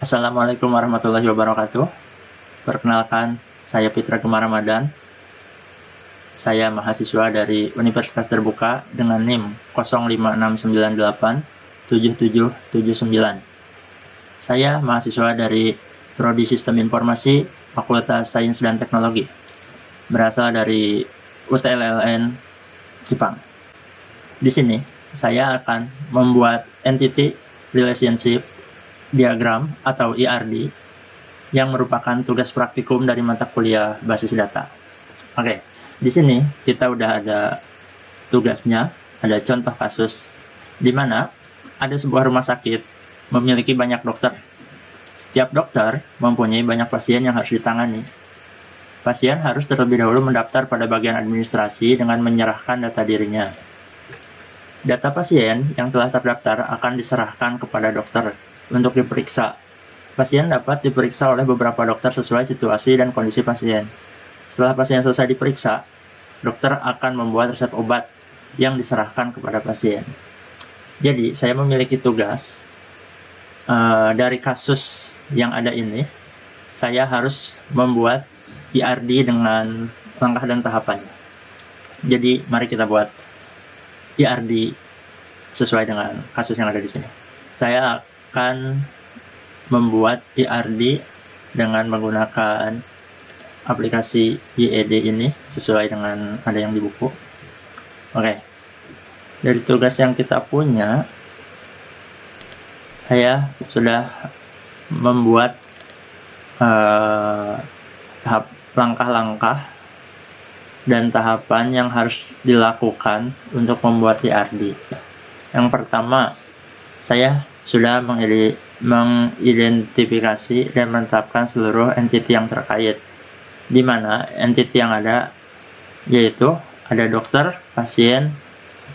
Assalamualaikum warahmatullahi wabarakatuh. Perkenalkan, saya Fitra Gemar Ramadan. Saya mahasiswa dari Universitas Terbuka dengan NIM 056987779. Saya mahasiswa dari Prodi Sistem Informasi Fakultas Sains dan Teknologi, berasal dari UTLLN Jepang. Di sini, saya akan membuat Entity Relationship Diagram atau ERD yang merupakan tugas praktikum dari mata kuliah basis data. Oke, di sini kita udah ada tugasnya, ada contoh kasus di mana ada sebuah rumah sakit memiliki banyak dokter. Setiap dokter mempunyai banyak pasien yang harus ditangani. Pasien harus terlebih dahulu mendaftar pada bagian administrasi dengan menyerahkan data dirinya. Data pasien yang telah terdaftar akan diserahkan kepada dokter untuk diperiksa. Pasien dapat diperiksa oleh beberapa dokter sesuai situasi dan kondisi pasien. Setelah pasien selesai diperiksa, dokter akan membuat resep obat yang diserahkan kepada pasien. Jadi, saya memiliki tugas dari kasus yang ada ini. Saya harus membuat ERD dengan langkah dan tahapannya. Jadi, mari kita buat ERD sesuai dengan kasus yang ada di sini. Saya akan membuat ERD dengan menggunakan aplikasi IED ini sesuai dengan ada yang di buku. Oke. Dari tugas yang kita punya, saya sudah membuat langkah-langkah dan tahapan yang harus dilakukan untuk membuat ERD. Yang pertama, saya sudah mengidentifikasi dan menetapkan seluruh entity yang terkait, di mana entity yang ada yaitu ada dokter, pasien,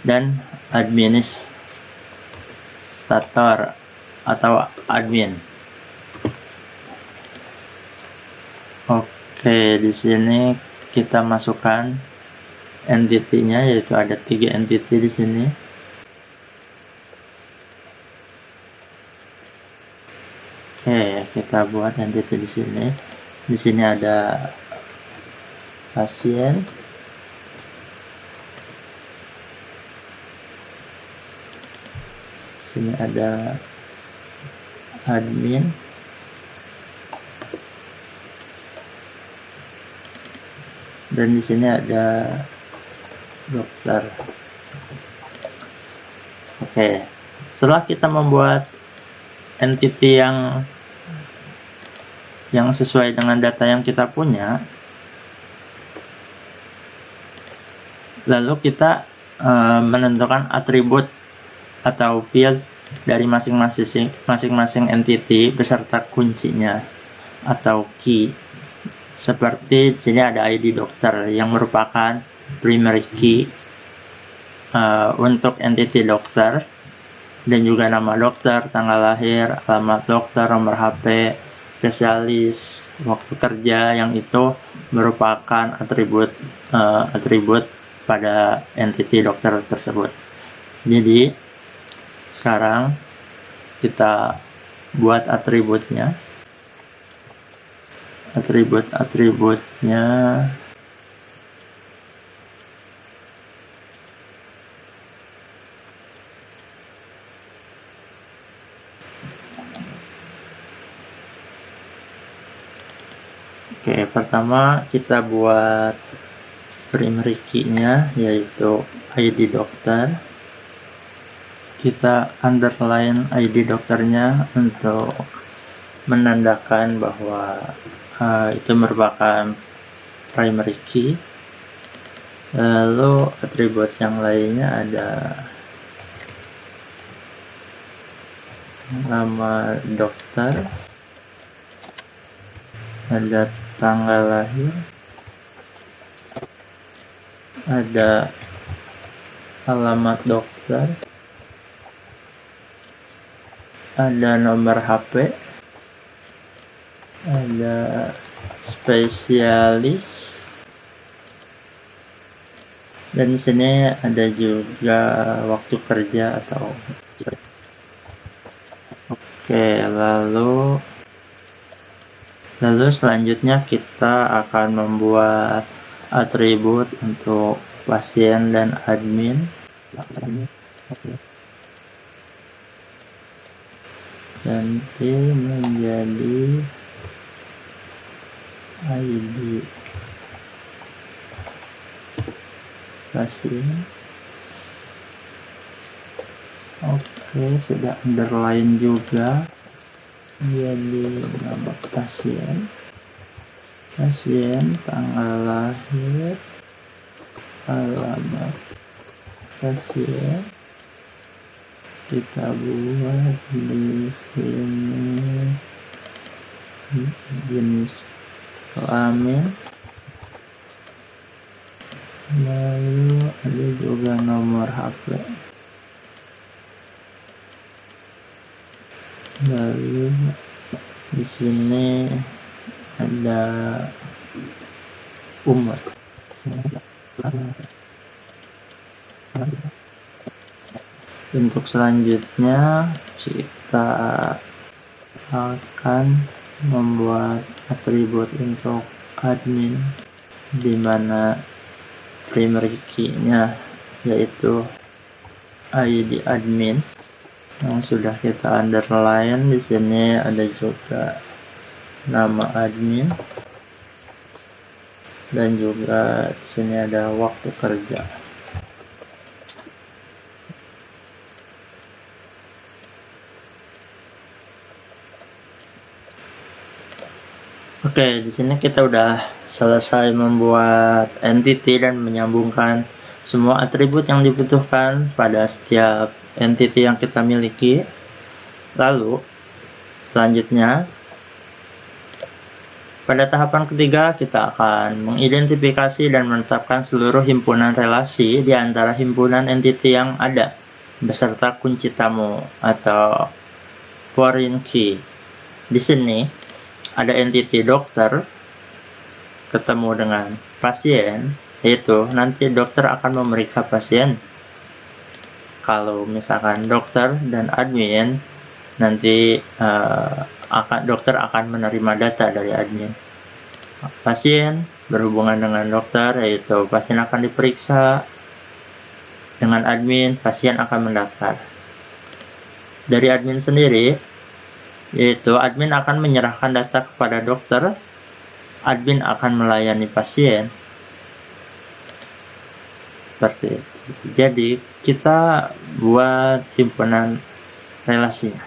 dan administrator atau admin. Oke, di sini kita masukkan entity-nya, yaitu ada 3 entity di sini. Oke, kita buat entity di sini. Di sini ada pasien, di sini ada admin, dan di sini ada dokter. Oke, setelah kita membuat entity yang sesuai dengan data yang kita punya, lalu kita menentukan atribut atau field dari masing-masing entity beserta kuncinya atau key. Seperti di sini ada ID dokter yang merupakan primary key untuk entity dokter, dan juga nama dokter, tanggal lahir, alamat dokter, nomor HP, spesialis, waktu kerja, yang itu merupakan atribut pada entity dokter tersebut. Jadi sekarang kita buat atributnya. Oke, pertama kita buat primary key-nya, yaitu ID dokter. Kita underline ID dokternya untuk menandakan bahwa itu merupakan primary key. Lalu atribut yang lainnya ada nama dokter, ada tanggal lahir, ada alamat dokter, ada nomor HP, ada spesialis, dan di sini ada juga waktu kerja atau. Oke, lalu Lalu selanjutnya kita akan membuat atribut untuk pasien dan admin. Ganti menjadi ID pasien. Oke, sudah underline juga. Jadi nama pasien, tanggal lahir, alamat pasien. Kita buat di sini jenis kelamin, lalu ada juga nomor HP, lalu di sini ada umur. Untuk selanjutnya kita akan membuat atribut untuk admin, di mana primary key-nya yaitu ID admin yang sudah kita underline. Di sini ada juga nama admin dan juga di sini ada waktu kerja. Oke, di sini kita udah selesai membuat entity dan menyambungkan semua atribut yang dibutuhkan pada setiap entity yang kita miliki. Lalu, selanjutnya, pada tahapan ketiga kita akan mengidentifikasi dan menetapkan seluruh himpunan relasi di antara himpunan entity yang ada, beserta kunci tamu atau foreign key. Di sini, ada entity dokter ketemu dengan pasien, yaitu nanti dokter akan memeriksa pasien. Kalau misalkan dokter dan admin, nanti dokter akan menerima data dari admin. Pasien berhubungan dengan dokter, yaitu pasien akan diperiksa. Dengan admin, pasien akan mendaftar. Dari admin sendiri, yaitu admin akan menyerahkan data kepada dokter, admin akan melayani pasien. Seperti itu. Jadi kita buat himpunan relasinya.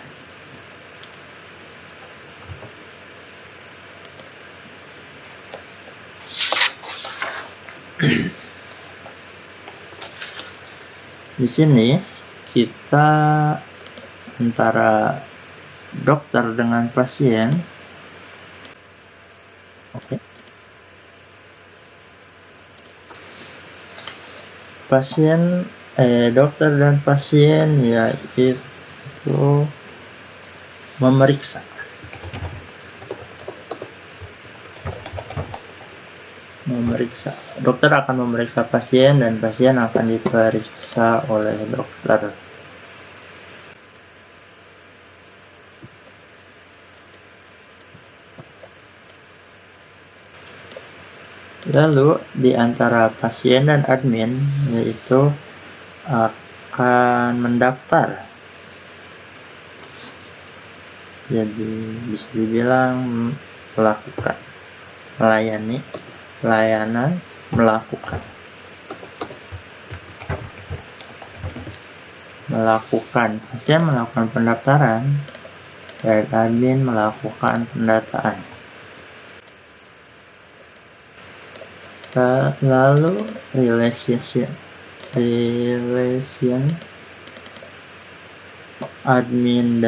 Di sini kita antara dokter dengan pasien. Oke. Dokter dan pasien yaitu memeriksa. Dokter akan memeriksa pasien dan pasien akan diperiksa oleh dokter. Lalu di antara pasien dan admin, yaitu akan mendaftar. Jadi bisa dibilang melakukan, melayani, pelayanan, melakukan pasien melakukan pendaftaran dan admin melakukan pendataan. Lalu relation admin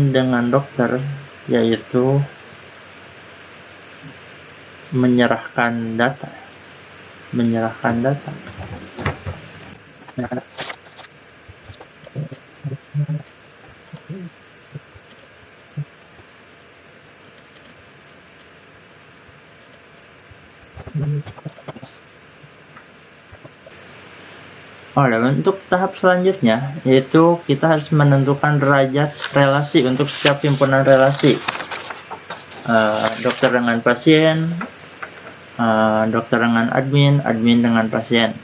dengan dokter, yaitu menyerahkan data. Dan untuk tahap selanjutnya yaitu kita harus menentukan derajat relasi untuk setiap himpunan relasi. Dokter dengan pasien, dokter dengan admin, admin dengan pasien.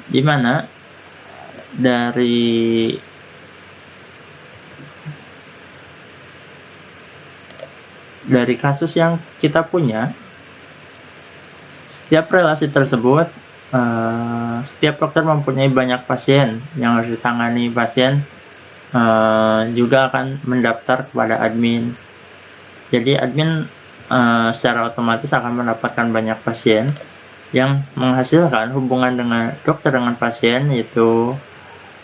Di mana dari kasus yang kita punya, setiap relasi tersebut, setiap dokter mempunyai banyak pasien yang harus ditangani. Pasien juga akan mendaftar kepada admin. Jadi admin secara otomatis akan mendapatkan banyak pasien yang menghasilkan hubungan dengan dokter dengan pasien, yaitu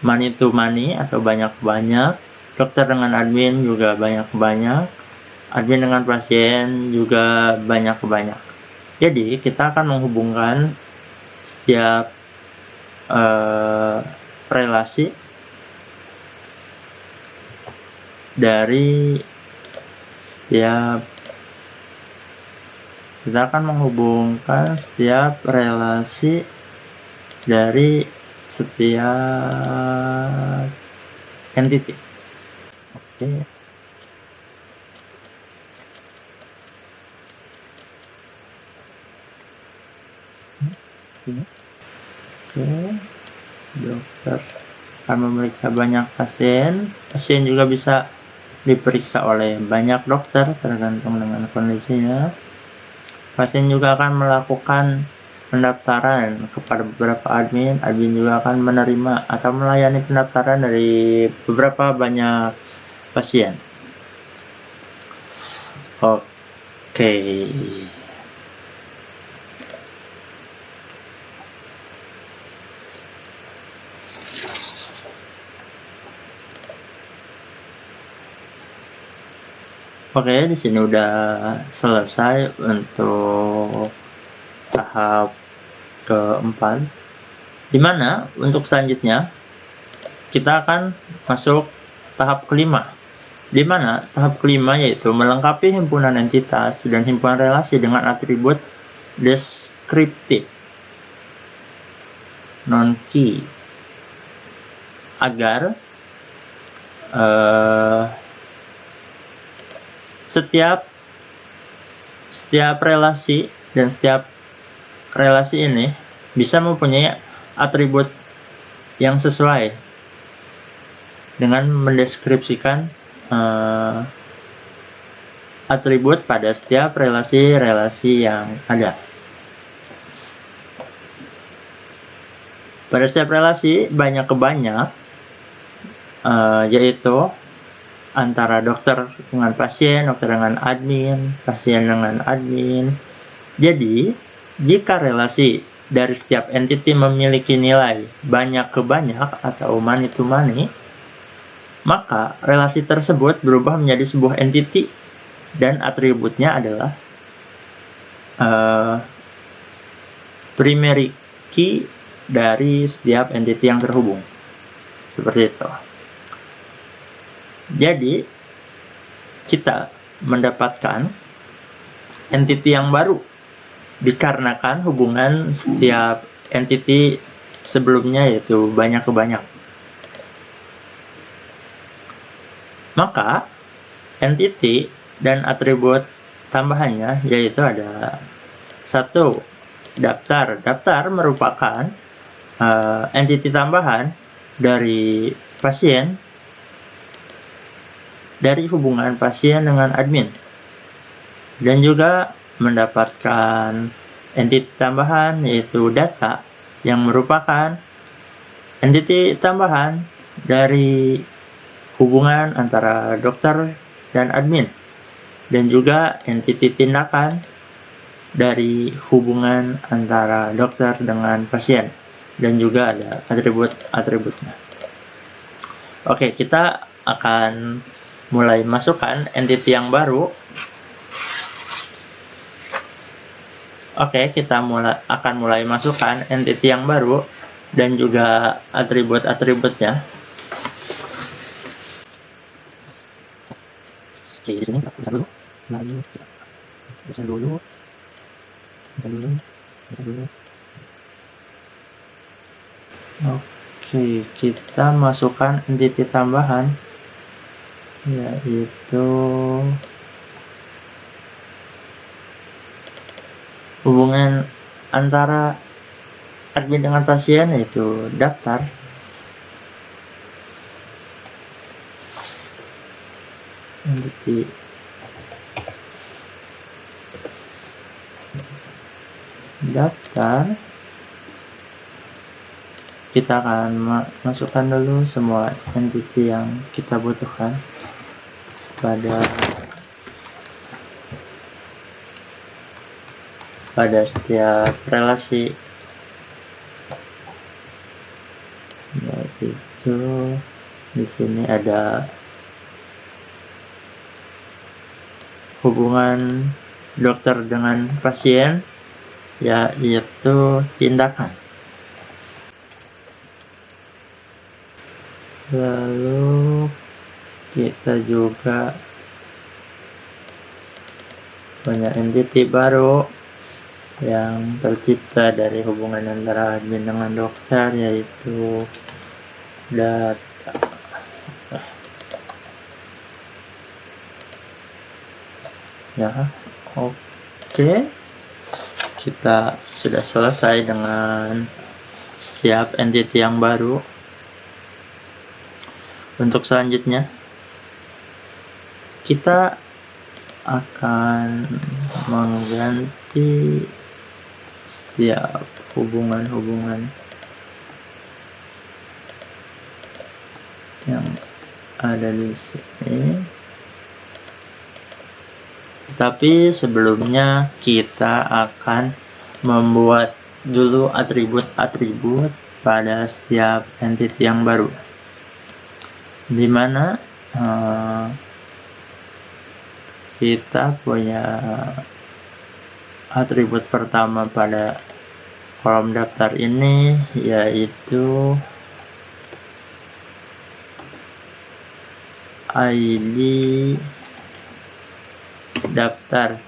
money to money atau banyak-banyak. Dokter dengan admin juga banyak-banyak. Admin dengan pasien juga banyak-banyak. Jadi kita akan menghubungkan setiap relasi dari setiap kita akan menghubungkan setiap relasi dari setiap entity. Oke. Dokter akan memeriksa banyak pasien. Pasien juga bisa diperiksa oleh banyak dokter tergantung dengan kondisinya. Pasien juga akan melakukan pendaftaran kepada beberapa admin. Admin juga akan menerima atau melayani pendaftaran dari beberapa banyak pasien. Oke. Oke, di sini udah selesai untuk tahap keempat. Dimana untuk selanjutnya kita akan masuk tahap kelima. Dimana tahap kelima yaitu melengkapi himpunan entitas dan himpunan relasi dengan atribut deskriptif non-key agar setiap relasi dan setiap relasi ini bisa mempunyai atribut yang sesuai dengan mendeskripsikan atribut pada setiap relasi-relasi yang ada. Pada setiap relasi banyak ke banyak, yaitu antara dokter dengan pasien, dokter dengan admin, pasien dengan admin. Jadi, jika relasi dari setiap entity memiliki nilai banyak ke banyak atau money to money, maka relasi tersebut berubah menjadi sebuah entity dan atributnya adalah primary key dari setiap entity yang terhubung. Seperti itu. Jadi, kita mendapatkan entity yang baru dikarenakan hubungan setiap entity sebelumnya yaitu banyak ke banyak. Maka, entity dan atribut tambahannya yaitu ada satu, daftar. Daftar merupakan entity tambahan dari pasien dari hubungan pasien dengan admin, dan juga mendapatkan entity tambahan yaitu data yang merupakan entity tambahan dari hubungan antara dokter dan admin, dan juga entity tindakan dari hubungan antara dokter dengan pasien, dan juga ada atribut-atributnya. Oke, kita akan mulai masukkan entity yang baru. Oke, kita akan mulai masukkan entity yang baru dan juga atribut-atributnya. Oke, di sini besar dulu, lalu besar dulu. Oke. Oke, kita masukkan entity tambahan, yaitu hubungan antara admin dengan pasien, yaitu daftar. Entity daftar. Kita akan masukkan dulu semua entity yang kita butuhkan pada setiap relasi, yaitu di sini ada hubungan dokter dengan pasien, yaitu tindakan. Lalu kita juga punya entity baru yang tercipta dari hubungan antara admin dengan dokter, yaitu data. Ya, oke. Kita sudah selesai dengan setiap entity yang baru. Untuk selanjutnya, kita akan mengganti setiap hubungan-hubungan yang ada di sini. Tapi sebelumnya kita akan membuat dulu atribut-atribut pada setiap entity yang baru, di mana kita punya atribut pertama pada kolom daftar ini, yaitu ID daftar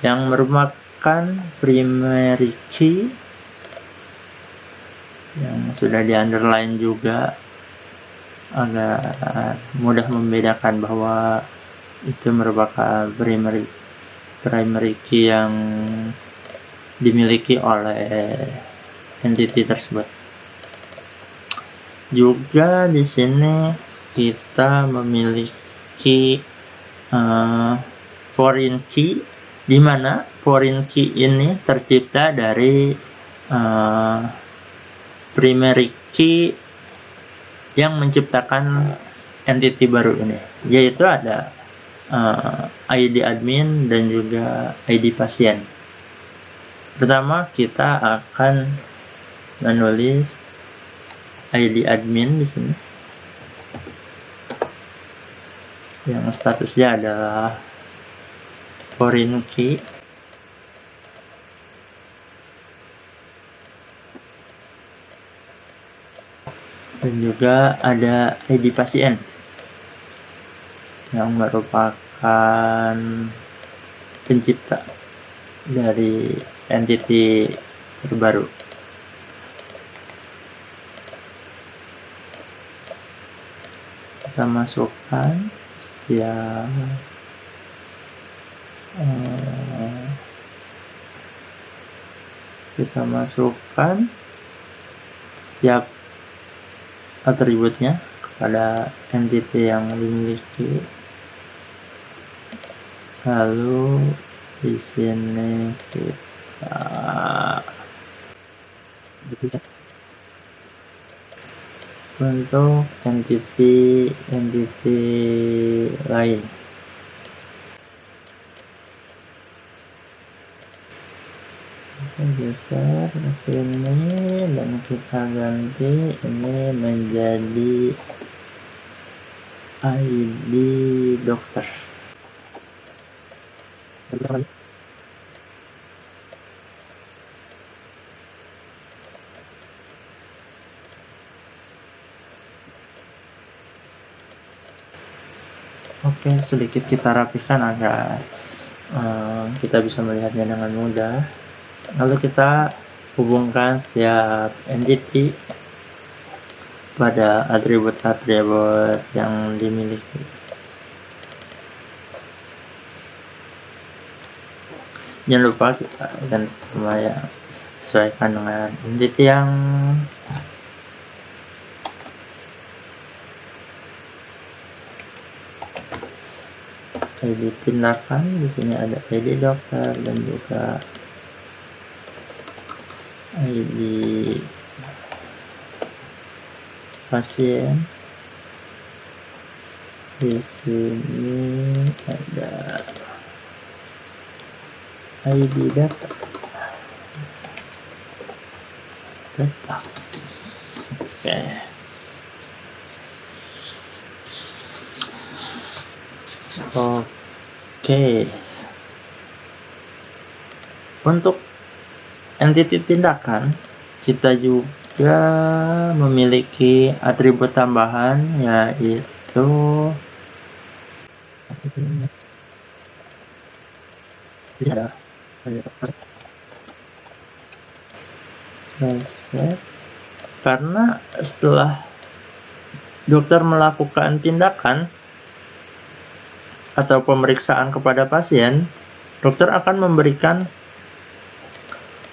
yang merupakan primary key yang sudah di underline juga agar mudah membedakan bahwa itu merupakan primary key yang dimiliki oleh entity tersebut. Juga di sini kita memiliki foreign key, di mana foreign key ini tercipta dari primary key yang menciptakan entity baru ini, yaitu ada ID admin dan juga ID pasien. Pertama, kita akan menulis ID admin di sini, yang statusnya adalah foreign key. Dan juga ada ID pasien yang merupakan pencipta dari entity terbaru. Kita masukkan setiap atributnya kepada entity yang dimiliki. Lalu di sini kita untuk entity lain. Kita geser ke sini dan kita ganti ini menjadi ID dokter. Oke, sedikit kita rapikan agar kita bisa melihatnya dengan mudah. Lalu kita hubungkan setiap entity pada atribut-atribut yang dimiliki. Jangan lupa kita ganti nama yang sesuaikan dengan entity yang ID tindakan. Di sini ada ID dokter dan juga ID pasien. Di sini ada ID data. Oke. Untuk entity tindakan, kita juga memiliki atribut tambahan, yaitu resep. Karena setelah dokter melakukan tindakan atau pemeriksaan kepada pasien, dokter akan memberikan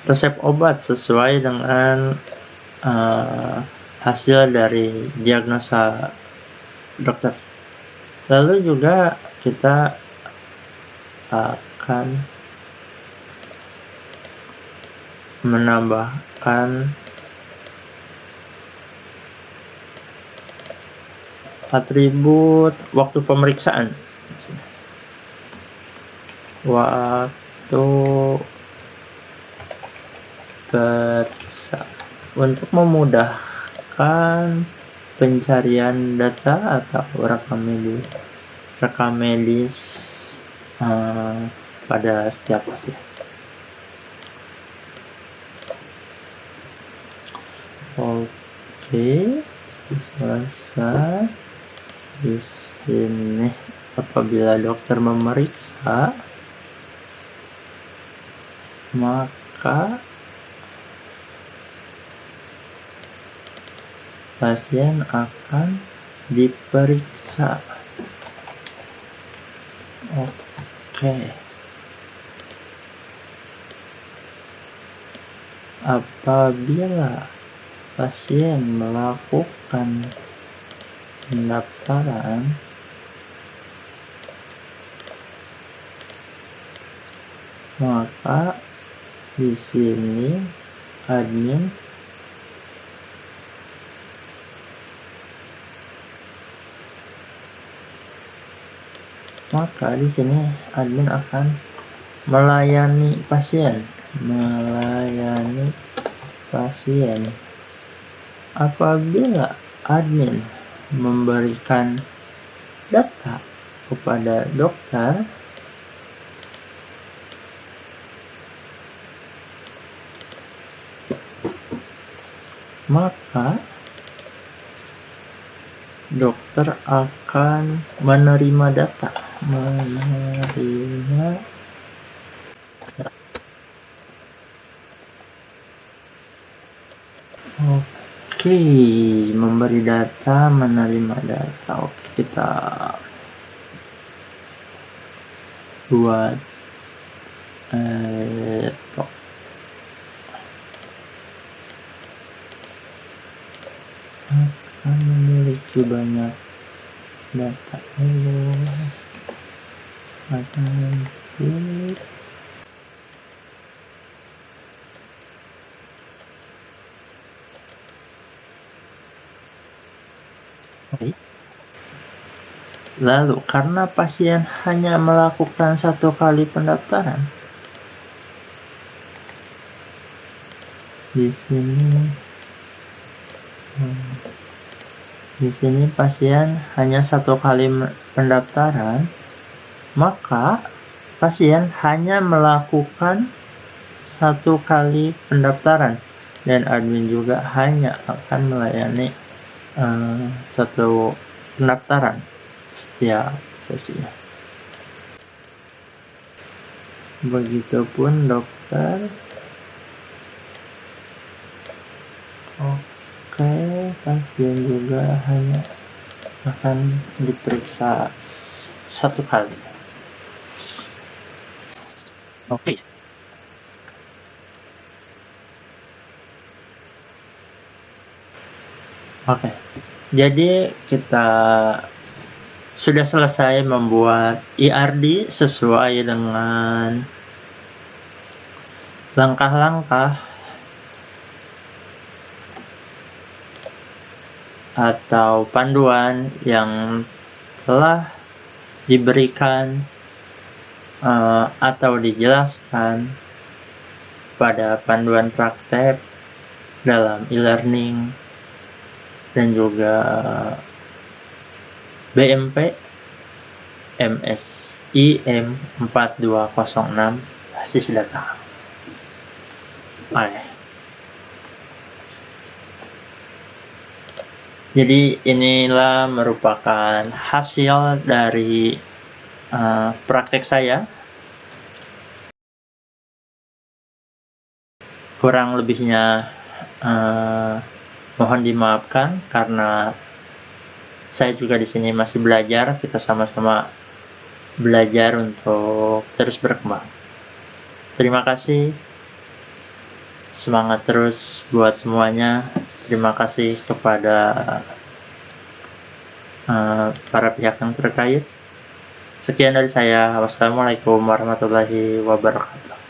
resep obat sesuai dengan hasil dari diagnosa dokter. Lalu juga kita akan menambahkan atribut waktu pemeriksaan. Waktu periksa untuk memudahkan pencarian data atau rekam medis pada setiap pasien. Oke, selesai. Di sini apabila dokter memeriksa, maka pasien akan diperiksa. Oke. Apabila pasien melakukan pendaftaran, maka di sini admin akan melayani pasien. Apabila admin memberikan data kepada dokter, maka dokter akan menerima data. Oke, memberi data, menerima data. Oke, kita buat akan memiliki banyak data Lalu karena pasien hanya melakukan satu kali pendaftaran, di sini pasien hanya satu kali pendaftaran, maka pasien hanya melakukan satu kali pendaftaran dan admin juga hanya akan melayani satu pendaftaran setiap sesinya. Begitupun dokter. Oke. pasien juga hanya akan diperiksa satu kali. Oke. Oke. Jadi kita sudah selesai membuat IRD sesuai dengan langkah-langkah atau panduan yang telah diberikan atau dijelaskan pada panduan praktek dalam e-learning dan juga BMP MSIM 4206 basis data. Jadi inilah merupakan hasil dari praktek saya. Kurang lebihnya mohon dimaafkan karena saya juga di sini masih belajar. Kita sama-sama belajar untuk terus berkembang. Terima kasih. Semangat terus buat semuanya. Terima kasih kepada para pihak yang terkait. Sekian dari saya. Wassalamualaikum warahmatullahi wabarakatuh.